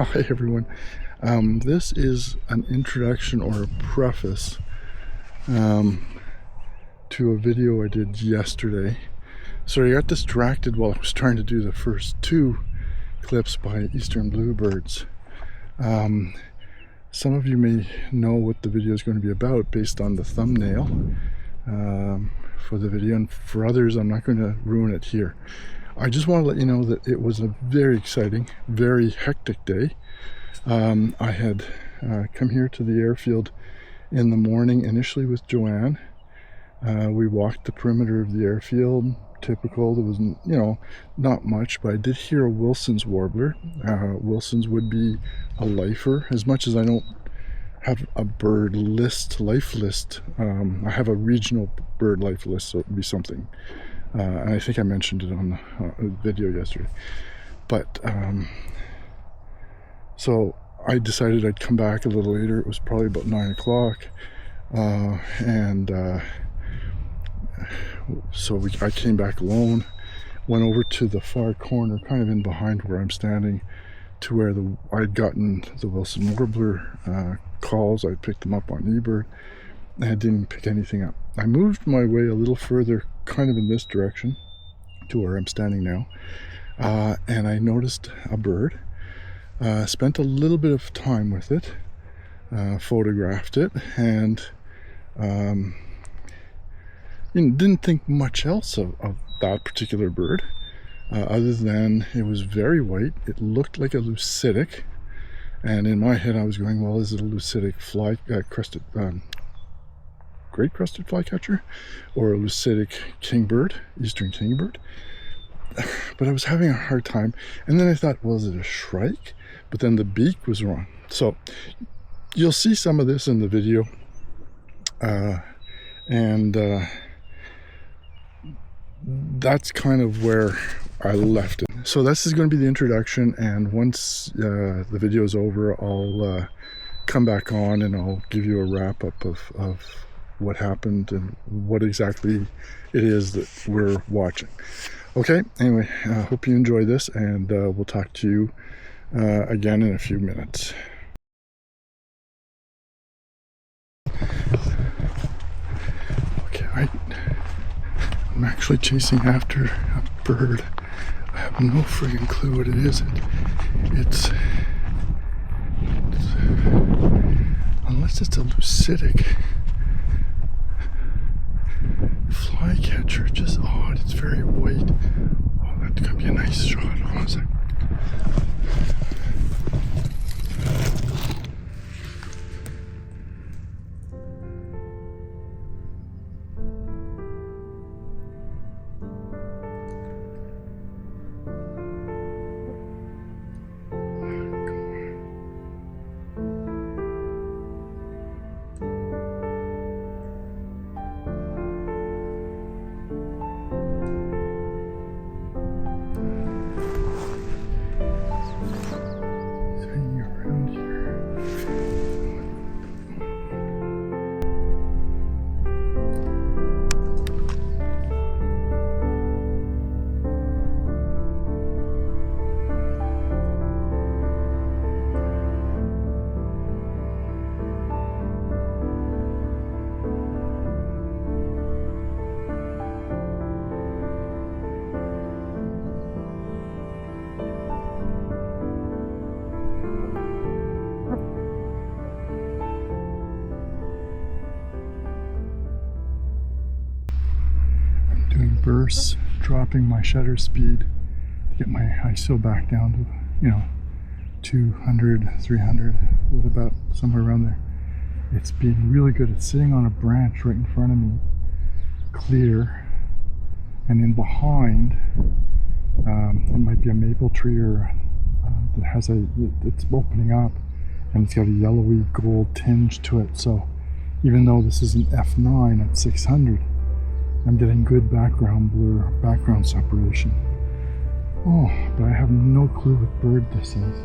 Hi everyone. This is an introduction or a preface to a video I did yesterday. So I got distracted while I was trying to do the first two clips by Eastern Bluebirds. Some of you may know what the video is going to be about based on the thumbnail for the video, and for others I'm not going to ruin it here. I just want to let you know that it was a very exciting, very hectic day. I had come here to the airfield in the morning initially with Joanne. We walked the perimeter of the airfield, typical. There was, not much, but I did hear a Wilson's warbler. Wilson's would be a lifer. As much as I don't have a bird life list, I have a regional bird life list, so it would be something. And I think I mentioned it on the video yesterday. But so I decided I'd come back a little later. It was probably about 9 o'clock. So I came back alone, went over to the far corner, kind of in behind where I'm standing, to where I'd gotten the Wilson warbler calls. I picked them up on eBird. I didn't pick anything up. I moved my way a little further, kind of in this direction, to where I'm standing now, and I noticed a bird. Spent a little bit of time with it, photographed it, and didn't think much else of that particular bird, other than it was very white. It looked like a leucitic, and in my head I was going, well, is it a leucitic great crested flycatcher, or a leucitic kingbird, eastern kingbird? But I was having a hard time, and then I thought, well, is it a shrike? But then the beak was wrong. So you'll see some of this in the video, and that's kind of where I left it. So this is going to be the introduction, and once the video is over, I'll come back on and I'll give you a wrap up of what happened and what exactly it is that we're watching. Okay, anyway, I hope you enjoy this, and we'll talk to you again in a few minutes. Okay, I'm actually chasing after a bird. I have no friggin' clue what it is. It's unless it's a leucitic flycatcher. Just odd. It's very white. Oh, that could be a nice shot. Hold on a sec. Bursts, dropping my shutter speed to get my ISO back down to 200, 300, what about somewhere around there. It's being really good. It's sitting on a branch right in front of me, clear, and in behind it might be a maple tree or that has it's opening up, and it's got a yellowy gold tinge to it. So even though this is an f9 at 600, I'm getting good background blur, background separation. Oh, but I have no clue what bird this is.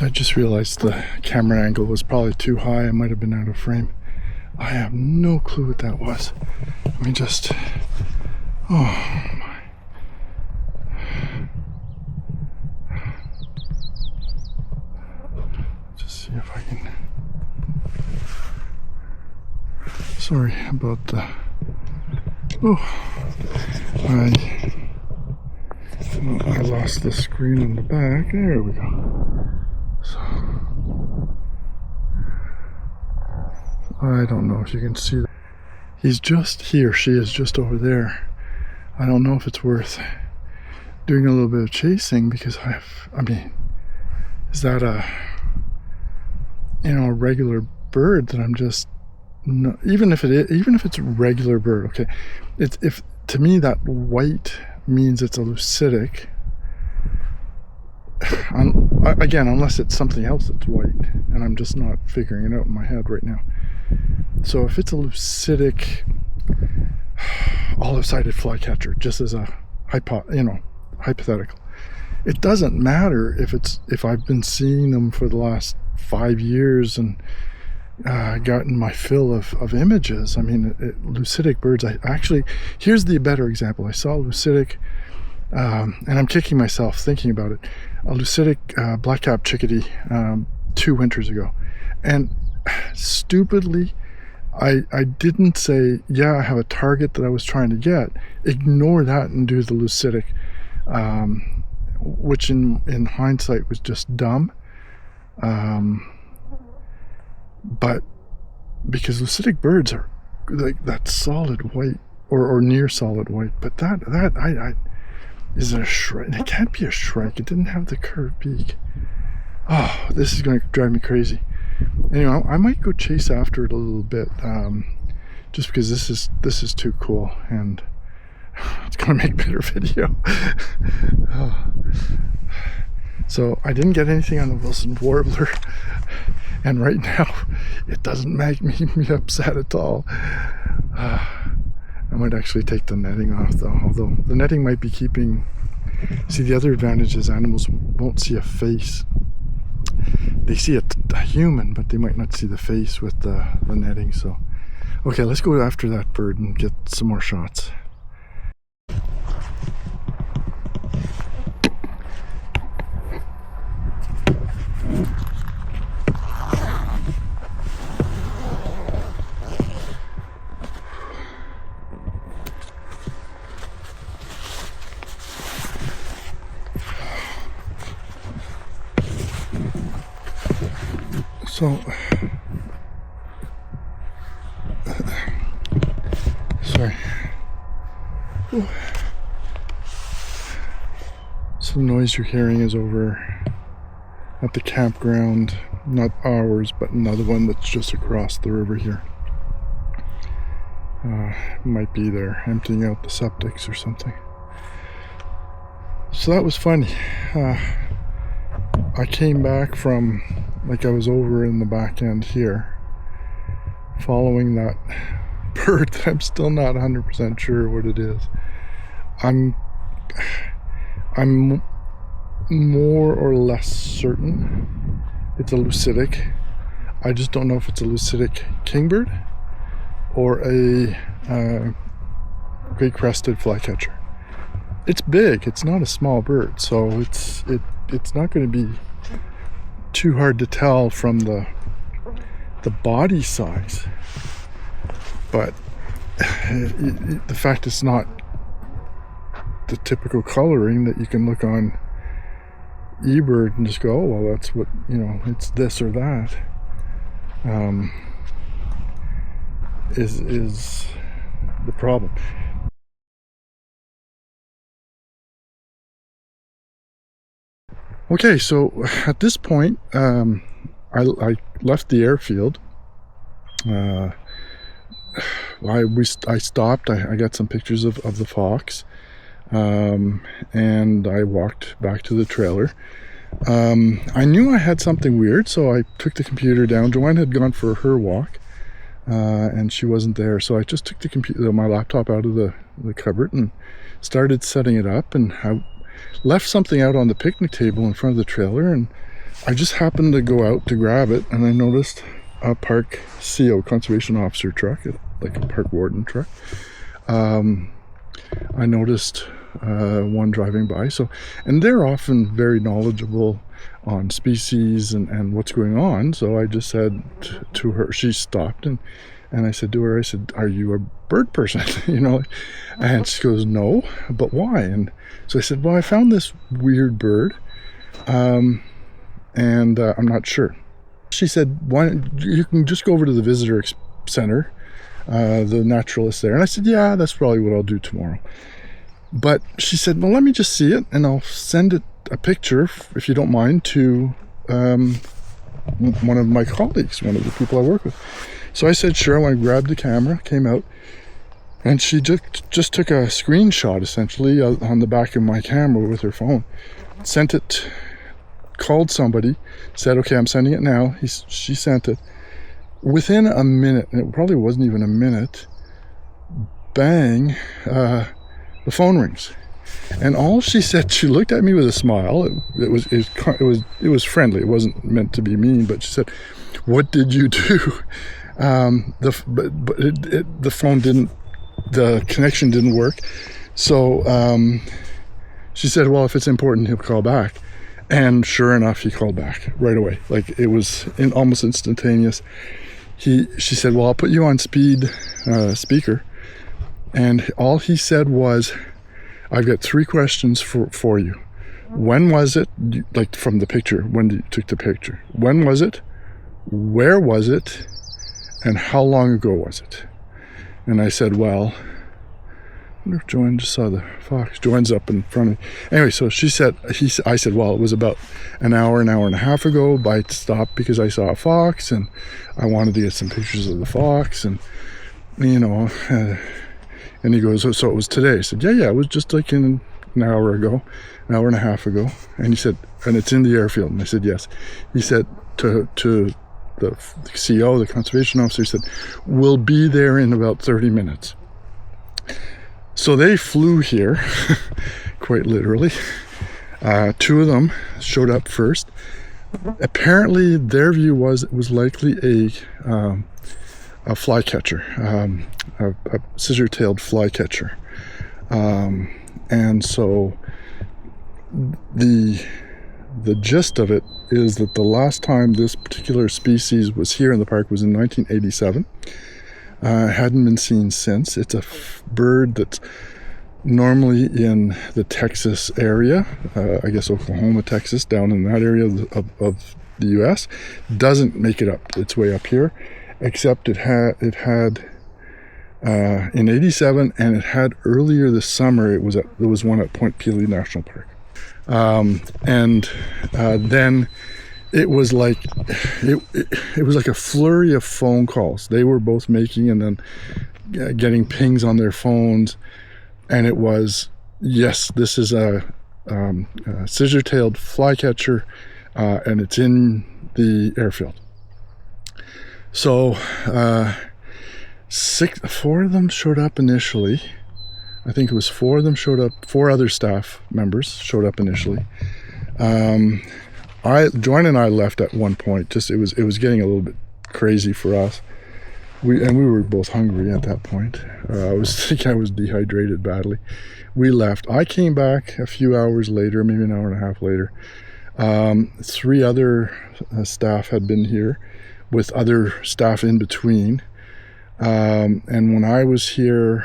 So I just realized the camera angle was probably too high. I might have been out of frame. I have no clue what that was. Let me just, oh my. Just see if I can. Sorry about the, I lost the screen on the back. There we go. So, I don't know if you can see that. He or she is just over there. I don't know if it's worth doing a little bit of chasing because is that a regular bird that I'm just no, even if it's a regular bird, okay. To me that white means it's a leucitic. Again, unless it's something else that's white, and I'm just not figuring it out in my head right now. So if it's a leucitic olive-sided flycatcher, just as a hypothetical, it doesn't matter if I've been seeing them for the last 5 years and gotten my fill of images. I mean, leucitic birds. Here's the better example. I saw a leucitic, and I'm kicking myself thinking about it. A leucitic black-capped chickadee 2 winters ago, and stupidly, I didn't say, yeah, I have a target that I was trying to get. Ignore that and do the leucitic, which in hindsight was just dumb. But because leucitic birds are like that solid white or near solid white, but that is a shrike. It can't be a shrike. It didn't have the curved beak. Oh, this is going to drive me crazy. Anyway, I might go chase after it a little bit, just because this is too cool, and it's going to make better video. Oh. So I didn't get anything on the Wilson warbler, and right now it doesn't make me upset at all. I might actually take the netting off though, although the netting might be keeping. See, the other advantage is animals won't see a face. They see a human, but they might not see the face with the netting. So okay, let's go after that bird and get some more shots. So, sorry. Ooh. So the noise you're hearing is over at the campground, not ours, but another one that's just across the river here. Might be there emptying out the septics or something. So that was funny. I came back from, like, I was over in the back end here, following that bird that I'm still not 100% sure what it is. I'm more or less certain it's a leucitic. I just don't know if it's a leucitic kingbird or a great-crested flycatcher. It's big. It's not a small bird, so it's not going to be too hard to tell from the body size, but the fact it's not the typical coloring that you can look on eBird and just go, oh, well, that's what, it's this or that, is the problem. Okay, so at this point, I left the airfield. I stopped. I got some pictures of the fox, and I walked back to the trailer. I knew I had something weird, so I took the computer down. Joanne had gone for her walk, and she wasn't there, so I just took my laptop out of the cupboard and started setting it up, and I left something out on the picnic table in front of the trailer, and I just happened to go out to grab it, and I noticed a park CO, conservation officer truck, like a park warden truck. I noticed one driving by. So, and they're often very knowledgeable on species and what's going on. So I just said to her, she stopped, and I said to her, I said, "Are you a bird person?" You know, and she goes, "No, but why?" And so I said, "Well, I found this weird bird, and I'm not sure." She said, "Why don't you can just go over to the visitor center, the naturalist there." And I said, "Yeah, that's probably what I'll do tomorrow." But she said, "Well, let me just see it, and I'll send it a picture, if you don't mind, to one of my colleagues, one of the people I work with." So I said, "Sure." I grabbed the camera, came out, and she just took a screenshot, essentially, on the back of my camera with her phone, sent it, called somebody, said, "Okay, I'm sending it now." She sent it. Within a minute, and it probably wasn't even a minute, bang, the phone rings. And all she said, she looked at me with a smile. It was friendly. It wasn't meant to be mean, but she said, "What did you do?" The phone didn't, the connection didn't work. So she said, "Well, if it's important, he'll call back." And sure enough, he called back right away. Like, it was almost instantaneous. She said, "Well, I'll put you on speaker." And all he said was, "I've got 3 questions for you. When was it?" Like, from the picture, when you took the picture. "When was it? Where was it? And how long ago was it?" And I said, "Well," I wonder if Joanne just saw the fox. Joanne's up in front of me. Anyway, so I said, "Well, it was about an hour and a half ago. I stopped because I saw a fox, and I wanted to get some pictures of the fox, and, you know," and he goes, "So it was today?" I said, yeah, it was just like an hour ago, an hour and a half ago." And he said, "And it's in the airfield?" And I said, "Yes." He said to the CO, the conservation officer, he said, "We'll be there in about 30 minutes. So they flew here, quite literally. 2 of them showed up first. Apparently, their view was it was likely a flycatcher, a scissor-tailed flycatcher. And so the gist of it is that the last time this particular species was here in the park was in 1987. Hadn't been seen since. It's a bird that's normally in the Texas area, I guess Oklahoma, Texas, down in that area of the U.S. Doesn't make it up its way up here, except it had in 87, and it had earlier this summer. There was one at Point Pelee National Park, and then it was like it was like a flurry of phone calls they were both making, and then getting pings on their phones, and it was, "Yes, this is a scissor-tailed flycatcher, and it's in the airfield." So 4 of them showed up initially. I think it was 4 of them showed up. 4 other staff members showed up initially. Joanne and I left at one point. Just it was getting a little bit crazy for us. We were both hungry at that point. I think I was dehydrated badly. We left. I came back a few hours later, maybe an hour and a half later. 3 other staff had been here, with other staff in between. And when I was here,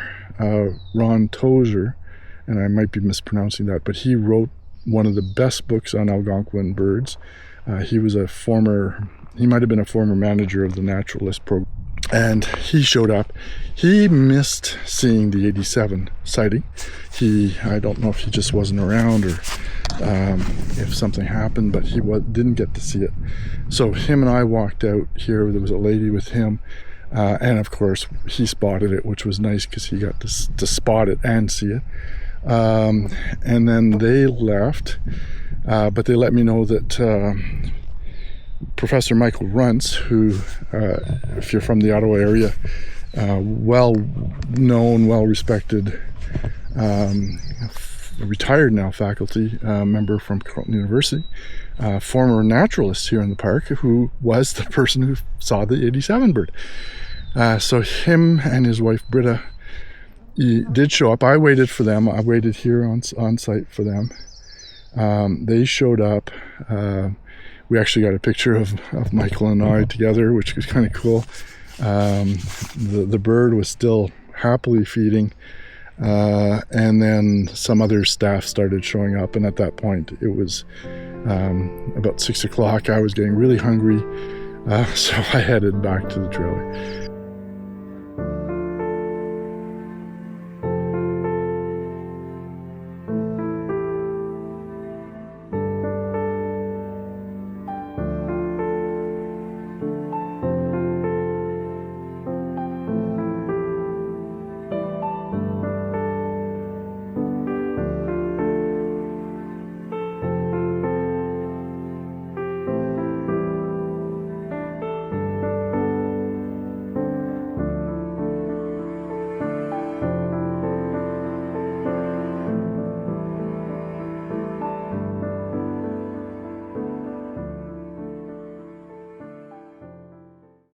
Ron Tozer, and I might be mispronouncing that, but he wrote one of the best books on Algonquin birds. He might have been a former manager of the naturalist program. And he showed up. He missed seeing the 87 sighting. I don't know if he just wasn't around, or if something happened, but he didn't get to see it. So him and I walked out here. There was a lady with him. And of course, he spotted it, which was nice because he got to spot it and see it. And then they left, but they let me know that Professor Michael Runts, who, if you're from the Ottawa area, well-known, well-respected retired now faculty member from Carleton University, former naturalist here in the park, who was the person who saw the 87 bird. So him and his wife Britta did show up. I waited for them. I waited here on site for them. They showed up. We actually got a picture of Michael and I together, which was kind of cool. The bird was still happily feeding, and then some other staff started showing up, and at that point it was about 6 o'clock. I was getting really hungry, so I headed back to the trailer.